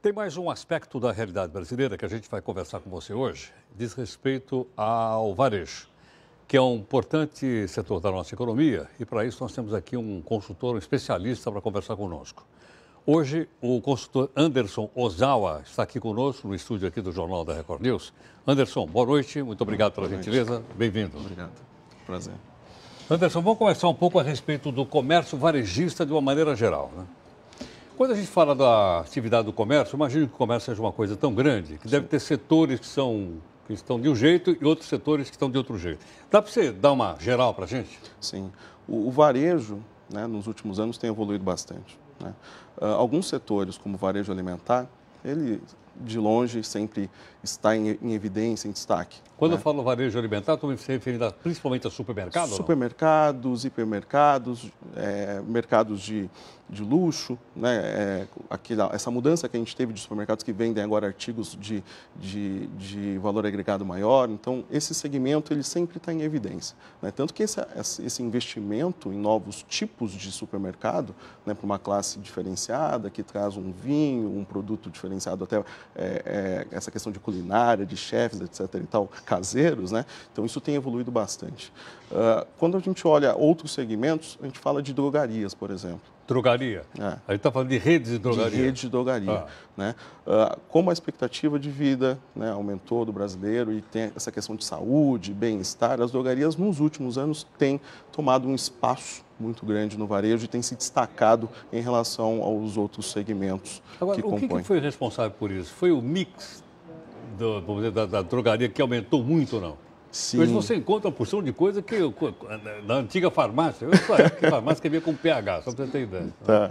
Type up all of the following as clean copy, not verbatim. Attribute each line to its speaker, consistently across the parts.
Speaker 1: Tem mais um aspecto da realidade brasileira que a gente vai conversar com você hoje, diz respeito ao varejo, que é um importante setor da nossa economia, e para isso nós temos aqui um consultor, um especialista para conversar conosco. Hoje, o consultor Anderson Ozawa está aqui conosco no estúdio aqui do Jornal da Record News. Anderson, boa noite, muito obrigado pela gentileza, bem-vindo.
Speaker 2: Obrigado, prazer.
Speaker 1: Anderson, vamos conversar um pouco a respeito do comércio varejista de uma maneira geral, né? Quando a gente fala da atividade do comércio, imagino que o comércio seja uma coisa tão grande que deve ter setores que estão de um jeito e outros setores que estão de outro jeito. Dá para você dar uma geral para a gente?
Speaker 2: Sim. O varejo, né, nos últimos anos, tem evoluído bastante, né? Alguns setores, como o varejo alimentar, ele, de longe, sempre está em evidência, em destaque.
Speaker 1: Quando
Speaker 2: né?
Speaker 1: eu falo varejo alimentar, estou me referindo principalmente a supermercado?
Speaker 2: Supermercados, hipermercados, mercados de luxo, né? Essa mudança que a gente teve de supermercados que vendem agora artigos de valor agregado maior. Então, esse segmento ele sempre está em evidência, né? Tanto que esse investimento em novos tipos de supermercado, né, para uma classe diferenciada, que traz um vinho, um produto diferenciado, até essa questão de culinária, de chefes, etc. e tal, caseiros, né? Então, isso tem evoluído bastante. Quando a gente olha outros segmentos, a gente fala de drogarias, por exemplo.
Speaker 1: Drogaria? A gente está falando de redes de drogaria.
Speaker 2: De redes de drogaria. Né? Como a expectativa de vida, né, aumentou do brasileiro e tem essa questão de saúde, bem-estar, as drogarias nos últimos anos têm tomado um espaço muito grande no varejo e têm se destacado em relação aos outros segmentos
Speaker 1: Agora,
Speaker 2: que compõem.
Speaker 1: O que foi responsável por isso? Foi o mix da drogaria que aumentou muito ou não?
Speaker 2: Sim.
Speaker 1: Hoje você encontra uma porção de coisa que na antiga farmácia, eu só que farmácia que havia com pH, só para você ter ideia.
Speaker 2: Tá.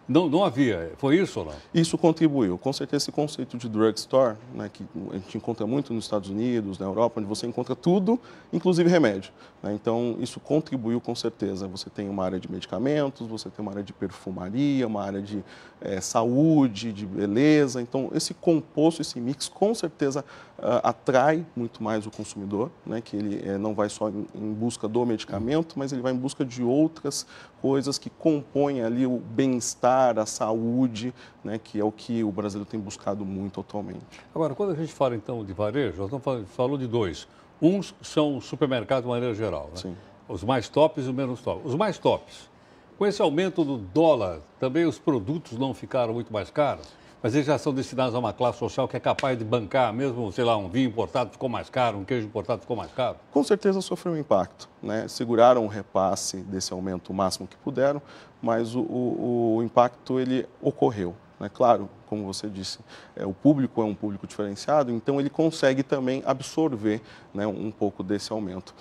Speaker 1: Não havia, foi isso ou não?
Speaker 2: Isso contribuiu. Com certeza esse conceito de drugstore, né, que a gente encontra muito nos Estados Unidos, na Europa, onde você encontra tudo, inclusive remédio, né? Então, isso contribuiu com certeza. Você tem uma área de medicamentos, você tem uma área de perfumaria, uma área de saúde, de beleza. Então, esse composto, esse mix, com certeza atrai muito mais o consumidor, né, que ele não vai só em busca do medicamento, mas ele vai em busca de outras coisas que compõem ali o bem-estar, a saúde, né, que é o que o brasileiro tem buscado muito atualmente.
Speaker 1: Agora, quando a gente fala então de varejo, nós estamos falando de dois. Uns são supermercados de maneira geral, né?
Speaker 2: Sim.
Speaker 1: Os mais tops e os menos tops. Os mais tops, com esse aumento do dólar, também os produtos não ficaram muito mais caros, mas eles já são destinados a uma classe social que é capaz de bancar, mesmo, sei lá, um vinho importado ficou mais caro, um queijo importado ficou mais caro?
Speaker 2: Com certeza sofreu um impacto, né? Seguraram o repasse desse aumento o máximo que puderam, mas o impacto ele ocorreu, né? Claro, como você disse, o público é um público diferenciado, então ele consegue também absorver, né, um pouco desse aumento.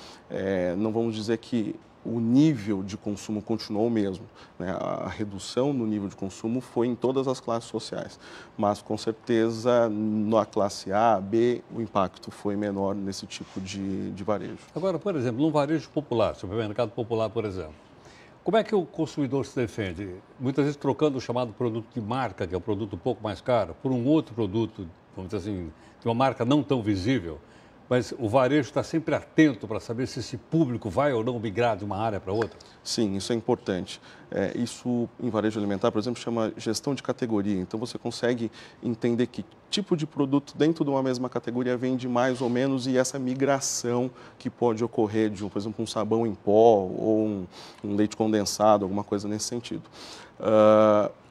Speaker 2: Não vamos dizer que o nível de consumo continuou o mesmo, né? A redução no nível de consumo foi em todas as classes sociais, mas com certeza na classe A, B, o impacto foi menor nesse tipo de varejo.
Speaker 1: Agora, por exemplo, num varejo popular, supermercado popular, por exemplo, como é que o consumidor se defende? Muitas vezes trocando o chamado produto de marca, que é um produto um pouco mais caro, por um outro produto, vamos dizer assim, de uma marca não tão visível. Mas o varejo está sempre atento para saber se esse público vai ou não migrar de uma área para outra?
Speaker 2: Sim, isso é importante. Isso, em varejo alimentar, por exemplo, chama gestão de categoria. Então, você consegue entender que tipo de produto dentro de uma mesma categoria vende mais ou menos e essa migração que pode ocorrer de, por exemplo, um sabão em pó ou um leite condensado, alguma coisa nesse sentido.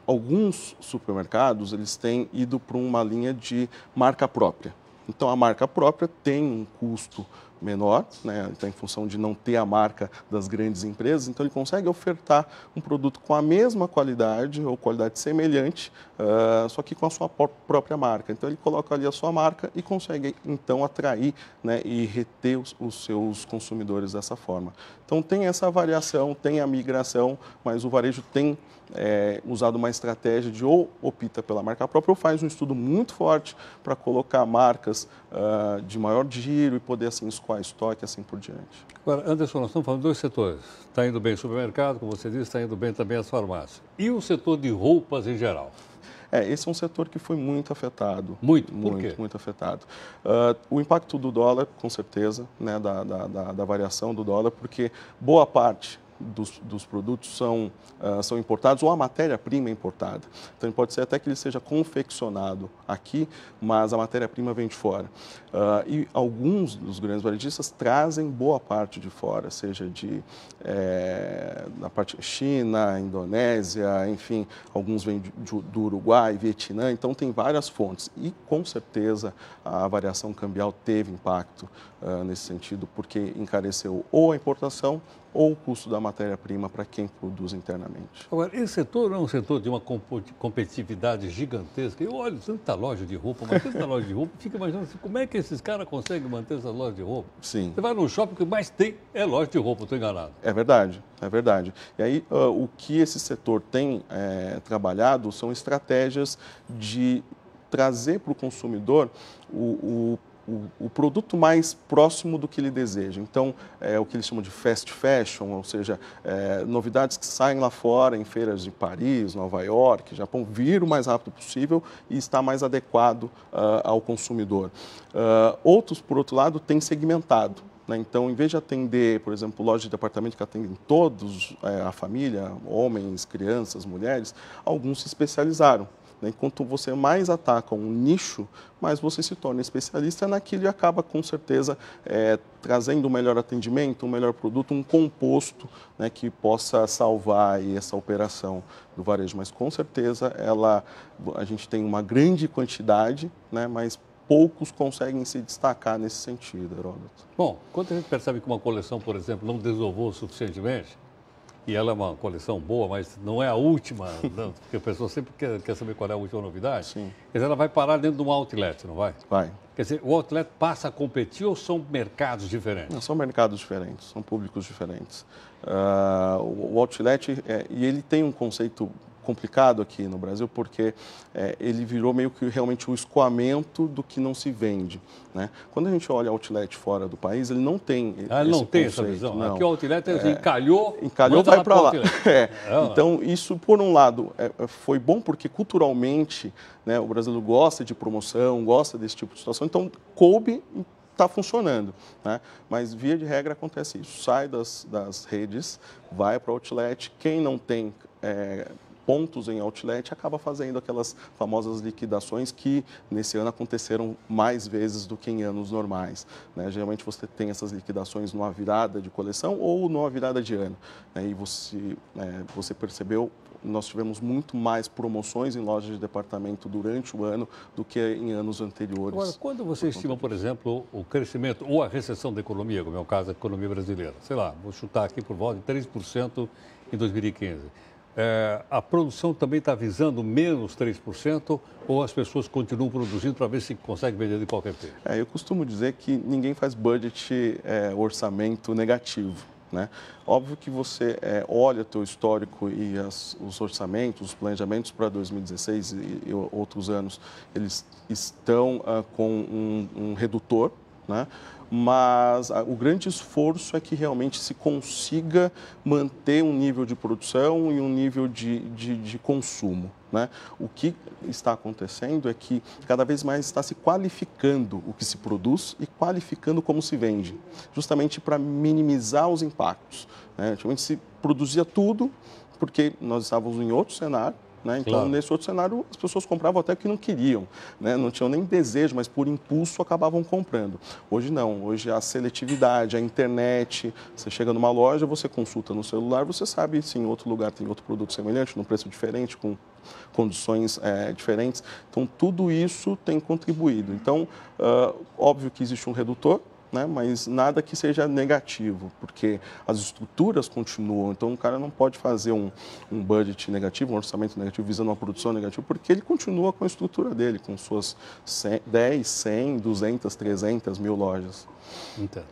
Speaker 2: Alguns supermercados, eles têm ido para uma linha de marca própria. Então, a marca própria tem um custo menor, né? Então, em função de não ter a marca das grandes empresas, então ele consegue ofertar um produto com a mesma qualidade ou qualidade semelhante, só que com a sua própria marca. Então, ele coloca ali a sua marca e consegue, então, atrair, né, e reter os seus consumidores dessa forma. Então, tem essa variação, tem a migração, mas o varejo tem usado uma estratégia de ou opta pela marca própria ou faz um estudo muito forte para colocar marcas de maior giro e poder assim escoar estoque assim por diante.
Speaker 1: Agora, Anderson, nós estamos falando de dois setores. Está indo bem o supermercado, como você disse, está indo bem também as farmácias. E o setor de roupas em geral?
Speaker 2: Esse é um setor que foi muito afetado.
Speaker 1: Muito? Por quê?
Speaker 2: Muito afetado. O impacto do dólar, com certeza, né, da variação do dólar, porque boa parte dos produtos são importados ou a matéria-prima é importada. Então, pode ser até que ele seja confeccionado aqui, mas a matéria-prima vem de fora. E alguns dos grandes varejistas trazem boa parte de fora, seja da parte da China, Indonésia, enfim, alguns vêm do Uruguai, Vietnã, então tem várias fontes. E, com certeza, a variação cambial teve impacto nesse sentido, porque encareceu ou a importação ou o custo da matéria-prima para quem produz internamente.
Speaker 1: Agora, esse setor é um setor de uma competitividade gigantesca. Eu olho tanta loja de roupa, mas tanta loja de roupa, fico imaginando assim, como é que esses caras conseguem manter essa loja de roupa?
Speaker 2: Sim.
Speaker 1: Você vai no shopping, o que mais tem é loja de roupa, estou enganado.
Speaker 2: É verdade, é verdade. E aí, o que esse setor tem trabalhado são estratégias de trazer para o consumidor o produto mais próximo do que ele deseja. Então, o que eles chamam de fast fashion, ou seja, novidades que saem lá fora, em feiras de Paris, Nova York, Japão, vir o mais rápido possível e estar mais adequado ao consumidor. Outros, por outro lado, têm segmentado. Então, em vez de atender, por exemplo, lojas de departamento que atendem todos, a família, homens, crianças, mulheres, alguns se especializaram. Enquanto você mais ataca um nicho, mais você se torna especialista naquilo e acaba, com certeza, trazendo um melhor atendimento, um melhor produto, um composto, né, que possa salvar aí essa operação do varejo. Mas, com certeza, a gente tem uma grande quantidade, né, mas poucos conseguem se destacar nesse sentido, Heródoto.
Speaker 1: Bom, quando a gente percebe que uma coleção, por exemplo, não desovou suficientemente, e ela é uma coleção boa, mas não é a última, não, porque a pessoa sempre quer saber qual é a última novidade.
Speaker 2: Sim.
Speaker 1: Quer dizer, ela vai parar dentro de um outlet, não vai?
Speaker 2: Vai.
Speaker 1: Quer dizer, o outlet passa a competir ou são mercados diferentes?
Speaker 2: Não, são mercados diferentes, são públicos diferentes. O outlet, e ele tem um conceito complicado aqui no Brasil, porque ele virou meio que realmente o escoamento do que não se vende, né? Quando a gente olha outlet fora do país, ele não tem
Speaker 1: ele não tem essa visão. Não. Aqui o outlet encalhou,
Speaker 2: vai para lá. Então, isso, por um lado, foi bom porque culturalmente, né, o brasileiro gosta de promoção, gosta desse tipo de situação, então coube, está funcionando, né? Mas, via de regra, acontece isso. Sai das redes, vai para o outlet, quem não tem pontos em outlet acaba fazendo aquelas famosas liquidações que nesse ano aconteceram mais vezes do que em anos normais, né? Geralmente você tem essas liquidações numa virada de coleção ou numa virada de ano, né? E você percebeu, nós tivemos muito mais promoções em lojas de departamento durante o ano do que em anos anteriores.
Speaker 1: Agora, quando você estima, por exemplo, o crescimento ou a recessão da economia, como é o caso da economia brasileira, sei lá, vou chutar aqui por volta de 3% em 2015, a produção também está visando menos 3% ou as pessoas continuam produzindo para ver se consegue vender de qualquer jeito?
Speaker 2: Eu costumo dizer que ninguém faz budget, orçamento negativo, né? Óbvio que você olha o teu histórico e os orçamentos, os planejamentos para 2016 e outros anos, eles estão com um redutor, né? Mas o grande esforço é que realmente se consiga manter um nível de produção e um nível de consumo, né? O que está acontecendo é que cada vez mais está se qualificando o que se produz e qualificando como se vende, justamente para minimizar os impactos, né? Antigamente se produzia tudo porque nós estávamos em outro cenário, né? Então, claro, nesse outro cenário, as pessoas compravam até o que não queriam, né? Não tinham nem desejo, mas por impulso acabavam comprando. Hoje não, hoje a seletividade, a internet, você chega numa loja, você consulta no celular, você sabe se em outro lugar tem outro produto semelhante, num preço diferente, com condições diferentes. Então, tudo isso tem contribuído. Então, óbvio que existe um redutor, né? Mas nada que seja negativo, porque as estruturas continuam. Então, o cara não pode fazer um budget negativo, um orçamento negativo, visando uma produção negativa, porque ele continua com a estrutura dele, com suas 10, 100, 200, 300 mil lojas.
Speaker 1: Entendo.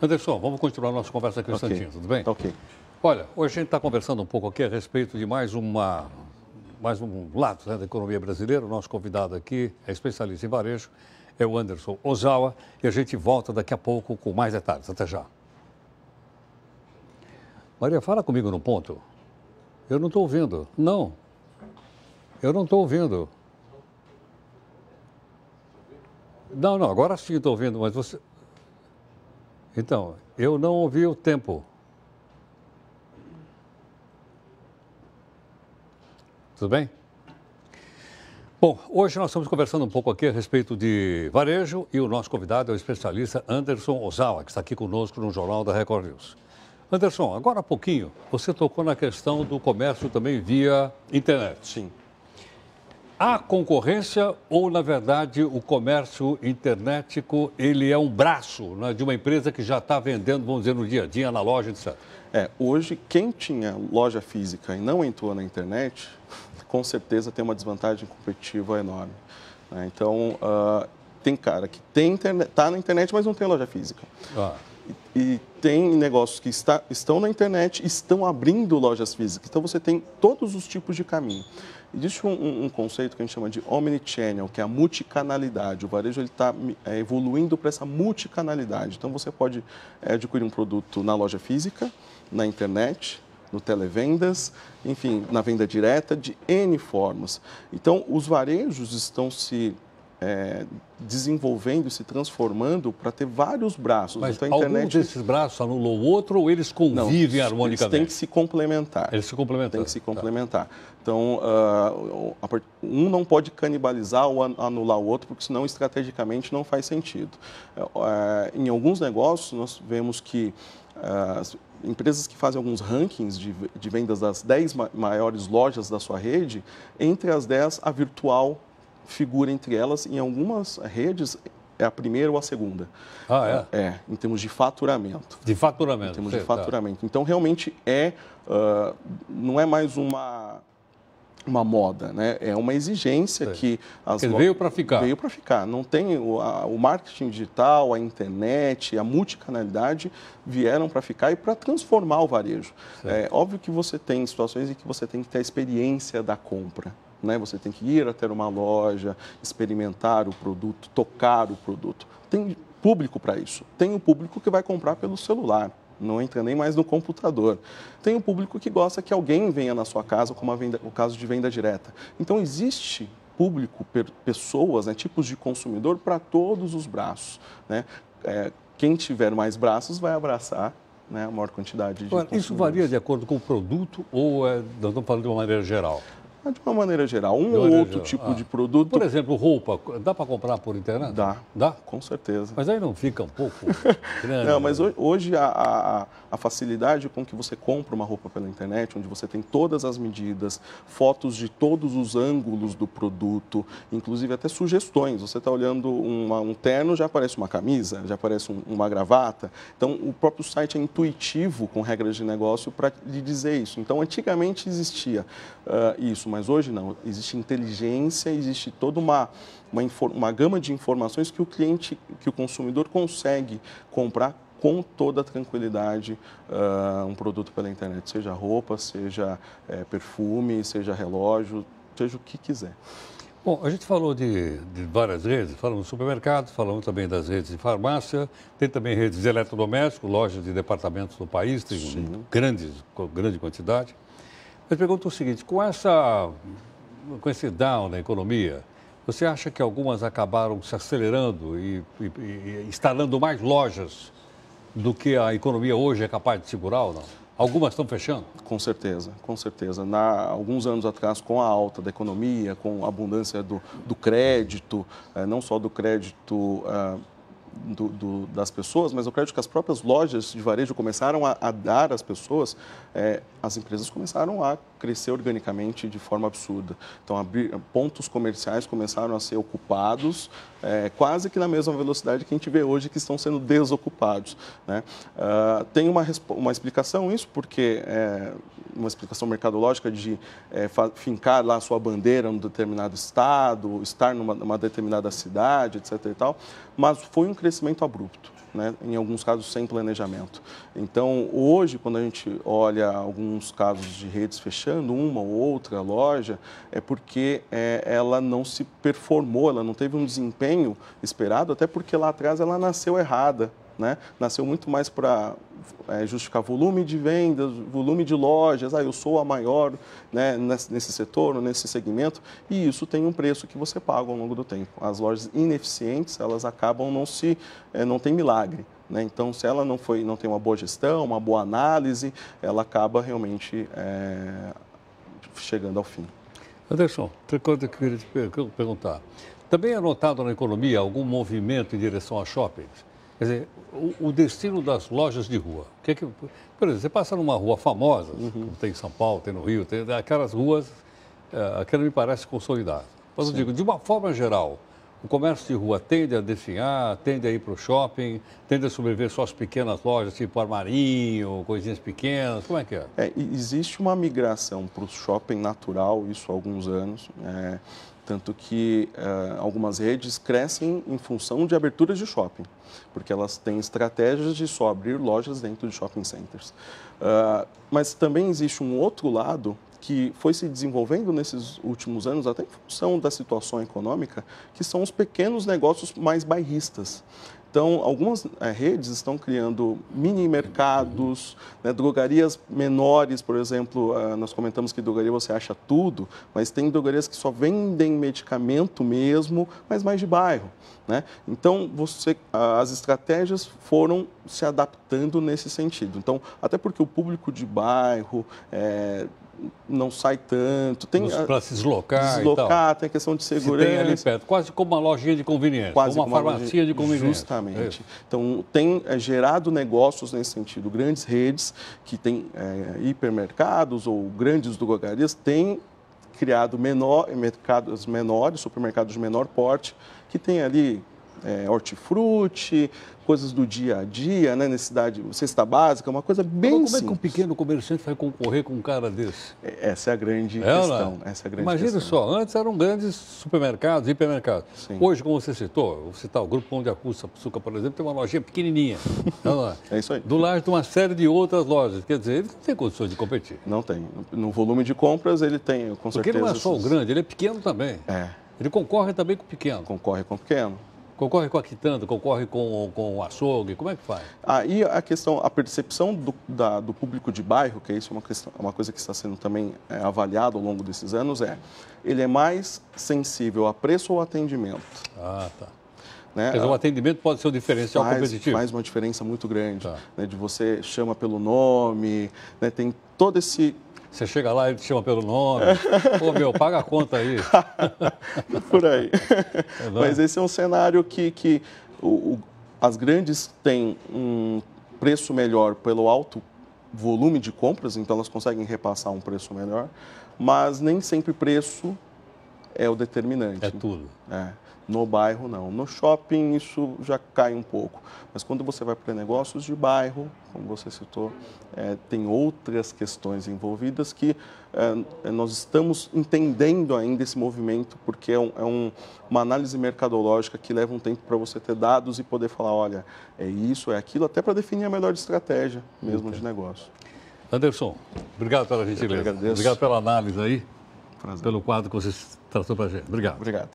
Speaker 1: Anderson, vamos continuar a nossa conversa aqui um instantinho, tudo bem?
Speaker 2: Ok.
Speaker 1: Olha, hoje a gente está conversando um pouco aqui a respeito de mais um lado, né, da economia brasileira. O nosso convidado aqui é especialista em varejo, é o Anderson Ozawa, e a gente volta daqui a pouco com mais detalhes. Até já. Maria, fala comigo num ponto. Eu não estou ouvindo. Não. Eu não estou ouvindo. Não, agora sim estou ouvindo, mas você... Então, eu não ouvi o tempo. Tudo bem? Bom, hoje nós estamos conversando um pouco aqui a respeito de varejo e o nosso convidado é o especialista Anderson Ozawa, que está aqui conosco no Jornal da Record News. Anderson, agora há pouquinho você tocou na questão do comércio também via internet.
Speaker 2: Sim.
Speaker 1: Há concorrência ou, na verdade, o comércio internetico ele é um braço, né, de uma empresa que já está vendendo, vamos dizer, no dia a dia, na loja, etc.?
Speaker 2: Hoje, quem tinha loja física e não entrou na internet, com certeza tem uma desvantagem competitiva enorme, né? Então, tem cara que está na internet, mas não tem loja física. E tem negócios que estão na internet e estão abrindo lojas físicas. Então, você tem todos os tipos de caminho. Existe um conceito que a gente chama de omnichannel, que é a multicanalidade. O varejo está evoluindo para essa multicanalidade. Então, você pode adquirir um produto na loja física, na internet, no televendas, enfim, na venda direta, de N formas. Então, os varejos estão se desenvolvendo e se transformando para ter vários braços.
Speaker 1: Mas
Speaker 2: então, a internet...
Speaker 1: algum desses braços anula o outro ou eles convivem harmonicamente?
Speaker 2: Eles têm que se complementar.
Speaker 1: Eles se complementam.
Speaker 2: Tem que se complementar. Tá. Então, um não pode canibalizar ou anular o outro, porque senão estrategicamente não faz sentido. Em alguns negócios, nós vemos que empresas que fazem alguns rankings de vendas das 10 maiores lojas da sua rede, entre as 10, a virtual figura entre elas. Em algumas redes, é a primeira ou a segunda. Em termos de faturamento.
Speaker 1: De faturamento.
Speaker 2: Em termos de faturamento. Então, realmente, não é mais uma moda, né? É uma exigência que...
Speaker 1: veio para ficar.
Speaker 2: Veio para ficar. Não tem o marketing digital, a internet, a multicanalidade vieram para ficar e para transformar o varejo. É óbvio que você tem situações em que você tem que ter a experiência da compra, né? Você tem que ir até uma loja, experimentar o produto, tocar o produto. Tem público para isso. Tem o público que vai comprar pelo celular. Não entra nem mais no computador. Tem o público que gosta que alguém venha na sua casa, como o caso de venda direta. Então, existe público, pessoas, né, tipos de consumidor para todos os braços, né? Quem tiver mais braços vai abraçar, né, a maior quantidade de consumidores.
Speaker 1: Isso varia de acordo com o produto ou nós estamos falando de uma maneira geral?
Speaker 2: De uma maneira geral, ou outro tipo de produto...
Speaker 1: Por exemplo, roupa, dá para comprar por internet?
Speaker 2: Dá? Com certeza.
Speaker 1: Mas aí não fica um pouco grande?
Speaker 2: Não, mas hoje a facilidade com que você compra uma roupa pela internet, onde você tem todas as medidas, fotos de todos os ângulos do produto, inclusive até sugestões. Você está olhando um terno, já aparece uma camisa, já aparece uma gravata. Então, o próprio site é intuitivo, com regras de negócio, para lhe dizer isso. Então, antigamente existia isso, mas hoje não. Existe inteligência, existe toda uma gama de informações que o consumidor consegue comprar com toda a tranquilidade um produto pela internet, seja roupa, seja perfume, seja relógio, seja o que quiser.
Speaker 1: Bom, a gente falou de várias redes, falamos de supermercados, falamos também das redes de farmácia, tem também redes de eletrodomésticos, lojas de departamentos do país, tem grande quantidade. Eu pergunto o seguinte, com esse down na economia, você acha que algumas acabaram se acelerando e instalando mais lojas do que a economia hoje é capaz de segurar ou não? Algumas estão fechando? Com certeza,
Speaker 2: com certeza. Alguns anos atrás, com a alta da economia, com a abundância do crédito, não só do crédito das pessoas, mas o crédito que as próprias lojas de varejo começaram a dar às pessoas, as empresas começaram a crescer organicamente de forma absurda. Então, pontos comerciais começaram a ser ocupados quase que na mesma velocidade que a gente vê hoje que estão sendo desocupados, né? Tem uma explicação isso, porque uma explicação mercadológica de fincar lá a sua bandeira num determinado estado, estar numa determinada cidade, etc. e tal, mas foi um crescimento abrupto, né? Em alguns casos sem planejamento. Então, hoje, quando a gente olha alguns casos de redes fechando uma ou outra loja, é porque ela não se performou, ela não teve um desempenho esperado, até porque lá atrás ela nasceu errada, né? Nasceu muito mais para justificar volume de vendas, volume de lojas, eu sou a maior, né, nesse setor, nesse segmento, e isso tem um preço que você paga ao longo do tempo. As lojas ineficientes, elas acabam não tem milagre, né? Então, se ela não tem uma boa gestão, uma boa análise, ela acaba realmente chegando ao fim.
Speaker 1: Anderson, outra coisa que eu queria te perguntar. Também é notado na economia algum movimento em direção a shoppings? Quer dizer, o destino das lojas de rua. Por exemplo, você passa numa rua famosa, como tem em São Paulo, tem no Rio, tem aquelas ruas, aquela me parece consolidada. Mas eu digo, de uma forma geral, o comércio de rua tende a definhar, tende a ir para o shopping, tende a sobreviver só as pequenas lojas, tipo armarinho, coisinhas pequenas, como é que é?
Speaker 2: Existe uma migração para o shopping natural, isso há alguns anos, tanto que algumas redes crescem em função de aberturas de shopping, porque elas têm estratégias de só abrir lojas dentro de shopping centers. Mas também existe um outro lado que foi se desenvolvendo nesses últimos anos, até em função da situação econômica, que são os pequenos negócios mais bairristas. Então, algumas redes estão criando mini mercados, né, drogarias menores, por exemplo, nós comentamos que drogaria você acha tudo, mas tem drogarias que só vendem medicamento mesmo, mas mais de bairro, né? Então, as estratégias foram se adaptando nesse sentido. Então, até porque o público de bairro não sai tanto.
Speaker 1: Para se deslocar
Speaker 2: e tal. Tem a questão de segurança.
Speaker 1: Tem ali perto, quase como uma lojinha de conveniência,
Speaker 2: quase
Speaker 1: uma farmacia de conveniência.
Speaker 2: Justamente. Então, tem gerado negócios nesse sentido. Grandes redes que têm hipermercados ou grandes drogarias têm criado mercados menores, supermercados de menor porte, que tem ali hortifruti, coisas do dia a dia, né, necessidade, cesta básica, uma coisa bem simples.
Speaker 1: Como é que um pequeno comerciante vai concorrer com um cara desse?
Speaker 2: Essa é a grande questão.
Speaker 1: Imagina só, antes eram grandes supermercados, hipermercados. Sim. Hoje, como você citou, vou citar o Grupo Pão de Açúcar, por exemplo, tem uma lojinha pequenininha.
Speaker 2: É isso aí.
Speaker 1: Do lado de uma série de outras lojas. Quer dizer, ele não tem condições de competir.
Speaker 2: Não tem. No volume de compras, ele tem, com certeza.
Speaker 1: Porque ele não é só o grande, ele é pequeno também. Ele concorre também com o pequeno.
Speaker 2: Concorre com o pequeno.
Speaker 1: Concorre com a quitanda, concorre com o açougue, como é que faz?
Speaker 2: Aí a questão, a percepção do público de bairro, que isso é uma coisa que está sendo também avaliada ao longo desses anos, ele é mais sensível a preço ou atendimento.
Speaker 1: Ah, tá. Né? Quer dizer, o atendimento pode ser um diferencial competitivo.
Speaker 2: Faz uma diferença muito grande, né, de você chama pelo nome, né, tem todo esse...
Speaker 1: Você chega lá e ele te chama pelo nome. Pô, meu, paga a conta aí.
Speaker 2: Por aí. Mas esse é um cenário que as grandes têm um preço melhor pelo alto volume de compras, então elas conseguem repassar um preço melhor, mas nem sempre preço é o determinante.
Speaker 1: É tudo.
Speaker 2: No bairro, não. No shopping, isso já cai um pouco. Mas quando você vai para negócios de bairro, como você citou, tem outras questões envolvidas que nós estamos entendendo ainda esse movimento, porque é uma análise mercadológica que leva um tempo para você ter dados e poder falar, olha, é isso, é aquilo, até para definir a melhor estratégia mesmo de negócio.
Speaker 1: Anderson, obrigado pela gentileza.
Speaker 2: Eu agradeço.
Speaker 1: Obrigado pela análise aí,
Speaker 2: Prazer.
Speaker 1: pelo quadro que você tratou para a gente. Obrigado.
Speaker 2: Obrigado.